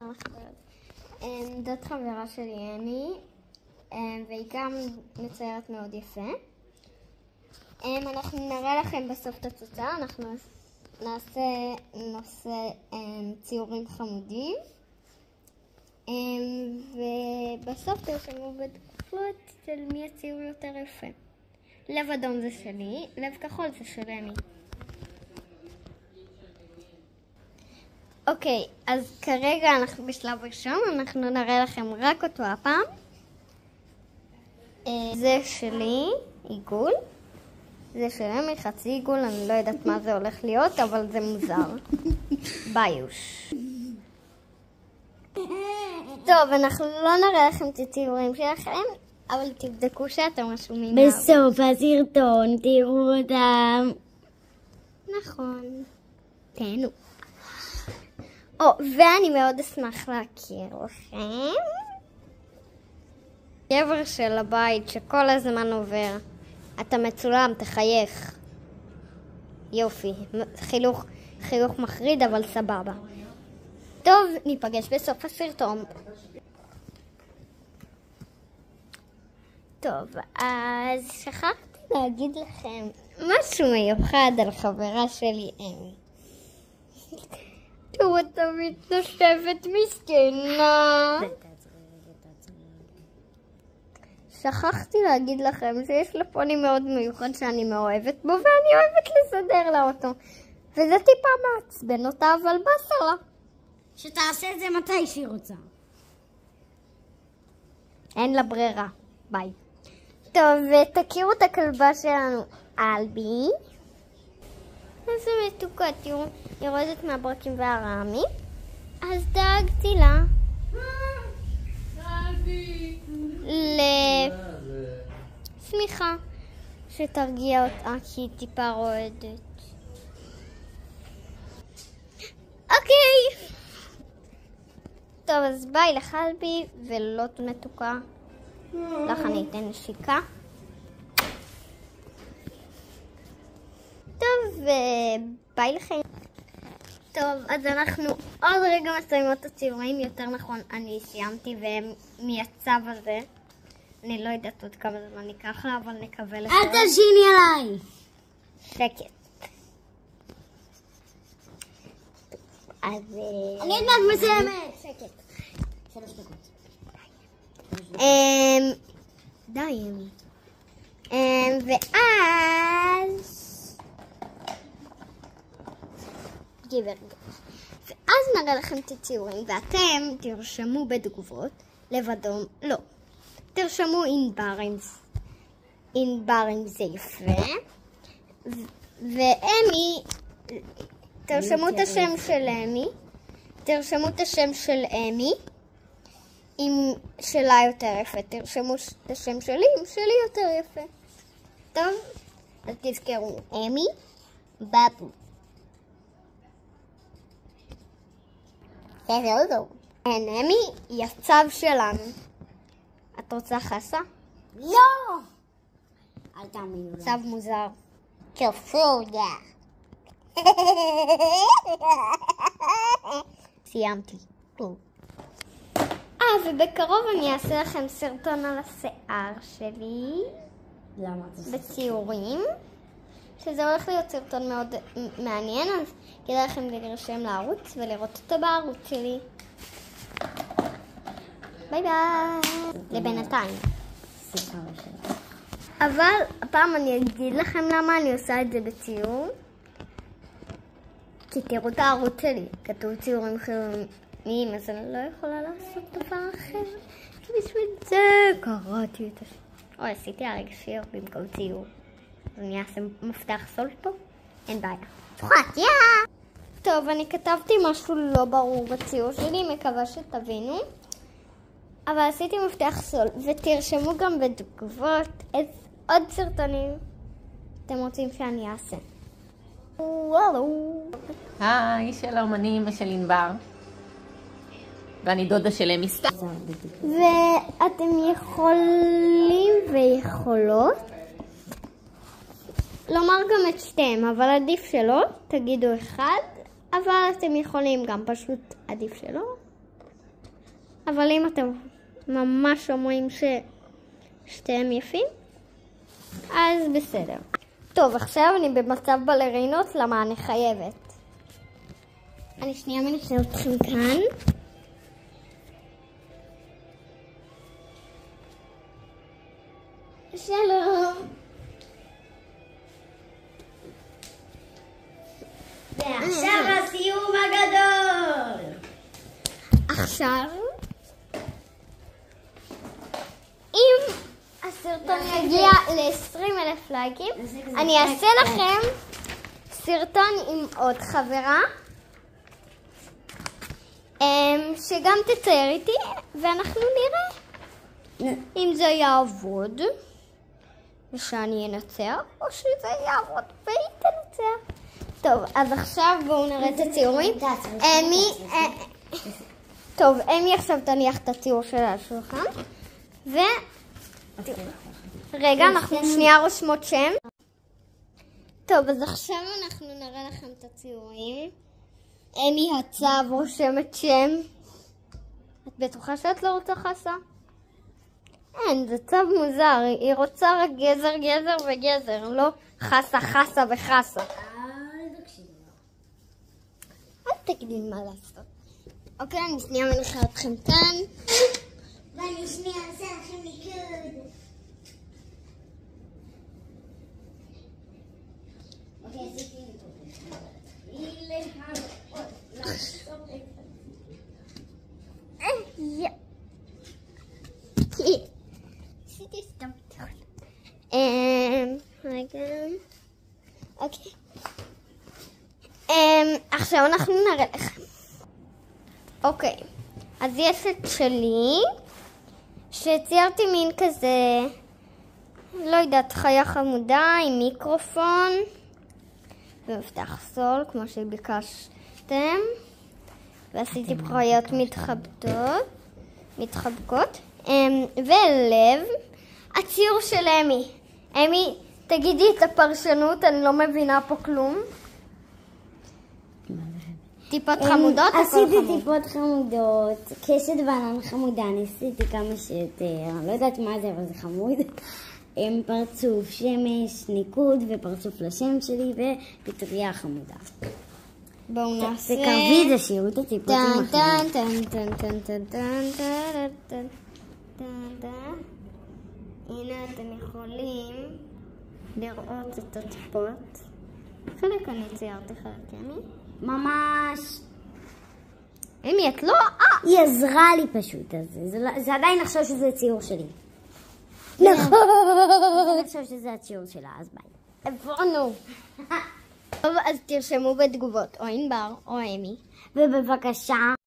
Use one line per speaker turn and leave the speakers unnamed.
זאת חברה שלי אמי, והיא גם מציירת מאוד יפה. אנחנו נראה לכם בסוף את התוצאה, אנחנו נעשה ציורים חמודים, ובסוף תרשמו בתגובות של מי הציור יותר יפה. לב אדום זה שלי, לב כחול זה של אמי. אוקיי, אז כרגע אנחנו בשלב ראשון, אנחנו נראה לכם רק אותו הפעם. זה שלי, עיגול. זה של אמי, חצי עיגול, אני לא יודעת מה זה הולך להיות, אבל זה מוזר. ביוש. טוב, אנחנו לא נראה לכם את הציורים שלכם, אבל תבדקו שאתם רשומים.
בסוף הסרטון תראו אותם.
נכון. תהנו. ואני מאוד אשמח להכיר לכם. גבר של הבית שכל הזמן עובר. אתה מצולם, תחייך. יופי. חיוך מחריד, אבל סבבה. טוב, ניפגש בסוף הסרטון. טוב, אז שכחתי להגיד לכם משהו מיוחד על חברה שלי אמי. תראו אותה מתנשבת מסכנה. שכחתי להגיד לכם שיש לה פוני מאוד מיוחד שאני מאוהבת בו, ואני אוהבת לסדר לה אותו. וזה טיפה מעצבן אותה, אבל בסדר לה.
שתעשה את זה מתי שהיא רוצה.
אין לה ברירה. ביי. טוב, ותכירו את הכלבה שלנו, אלבי. איזה מתוקה, תראו, היא יורדת מהברקים והרעמים. אז דאגתי לה לשמיכה שתרגיע אותה, כי היא טיפה רועדת. אוקיי. טוב, אז ביי לחלבי ולוט מתוקה. לך אני אתן נשיקה. טוב, וביי לכם. טוב, אז אנחנו עוד רגע מסיימות את הציורים. יותר נכון, אני סיימתי ומהצו הזה. אני לא יודעת עוד כמה זמן ניקח לה, אבל נקווה לזה.
אל תלשיני עליי.
שקט. אז
אני יודעת מסיימת. שקט. 3 דקות.
די אמי. ואז ואז נראה לכם את הציורים, ואתם תרשמו בתגובות לב אדום, לא, תרשמו ענבר אם זה יפה, ואמי, תרשמו את השם של אמי, תרשמו את השם של אמי, אם שלה יותר יפה, תרשמו את השם שלי, אם שלי יותר יפה. טוב, אז תזכרו, אמי, בבו. אמי היא הצו שלנו. את רוצה חסה?
לא! אל תאמינו לה.
צו מוזר. כפודה. סיימתי. ובקרוב אני אעשה לכם סרטון על השיער שלי.
למה?
בציורים. שזה הולך להיות סרטון מאוד מעניין, אז כדאי לכם להירשם לערוץ ולראות אותו בערוץ שלי. ביי ביי. לבינתיים. אבל הפעם אני אגיד לכם למה אני עושה את זה בציור. כי תראו את הערוץ שלי, כתוב ציורים חילוניים, אז אני לא יכולה לעשות דבר אחר. בשביל זה קראתי את השם. עשיתי הרגע שיר במקום ציור. אז אני אעשה מפתח סול פה, אין בעיה. צוחק, טוב, אני כתבתי משהו לא ברור בציור שלי, מקווה שתבינו. אבל עשיתי מפתח סול, ותרשמו גם בתגובות עוד סרטונים אתם רוצים שאני אעשה. וואו.
היי, שלום, אני אמא של ענבר. ואני דודה של אמי סתם.
ואתם יכולים ויכולות לומר גם את שתיהם, אבל עדיף שלא, תגידו אחד, אבל אתם יכולים גם פשוט עדיף שלא. אבל אם אתם ממש אומרים ששתיהם יפים, אז בסדר. טוב, עכשיו אני במצב בלרינות, למה אני חייבת. אני שנייה מנסה אתכם כאן. שלום.
ועכשיו הסיום הגדול.
עכשיו, אם הסרטון יגיע ל-20,000 לייקים, אני אעשה לכם סרטון עם עוד חברה, שגם תצייר איתי, ואנחנו נראה אם זה יעבוד, ושאני אנצח, או שזה יעבוד והיא תנצח. טוב, אז עכשיו בואו נראה את הציורים. טוב, אמי עכשיו תניח את הציור שלה על השולחן. רגע, אנחנו שנייה רושמות שם. טוב, אז עכשיו אנחנו נראה לכם את הציורים. אמי הצו רושמת שם. את בטוחה שאת לא רוצה חסה? אין, זה צו מוזר. היא רוצה רק גזר, גזר וגזר, לא חסה, חסה וחסה. אל תגידי מה לעשות. אוקיי, אני שנייה מניחה אתכם כאן.
ואני שנייה אעשה לכם ניקוד. אוקיי, עשיתי
עשיתי סתם רגע. אוקיי. עכשיו אנחנו נראה לכם. אוקיי, אז יש את שלי, שציירתי מין כזה, לא יודעת, חיה חמודה עם מיקרופון ומפתח סול, כמו שביקשתם, ועשיתי חיות מתחבקות, ולב, הציור של אמי. אמי, תגידי את הפרשנות, אני לא מבינה פה כלום. טיפות חמודות?
עשיתי טיפות חמודות, קשת בנן חמודה, ניסיתי כמה שיותר, לא יודעת מה זה, אבל זה חמוד. עם פרצוף שמש, ניקוד ופרצוף לשם שלי ופטריה חמודה.
בואו נעשה...
תקרבי את השיעור, את הטיפות עם החמודה.
הנה אתם יכולים לראות את הטיפות. חלק אני ציירתי חלק, אמי.
ממש.
אמי, את לא...
היא עזרה לי פשוט, זה עדיין נחשב שזה ציור שלי.
נכון.
אני חושב שזה הציור שלה, אז ביי.
הבנו. טוב, אז תרשמו בתגובות, או ענבר או אמי.
ובבקשה,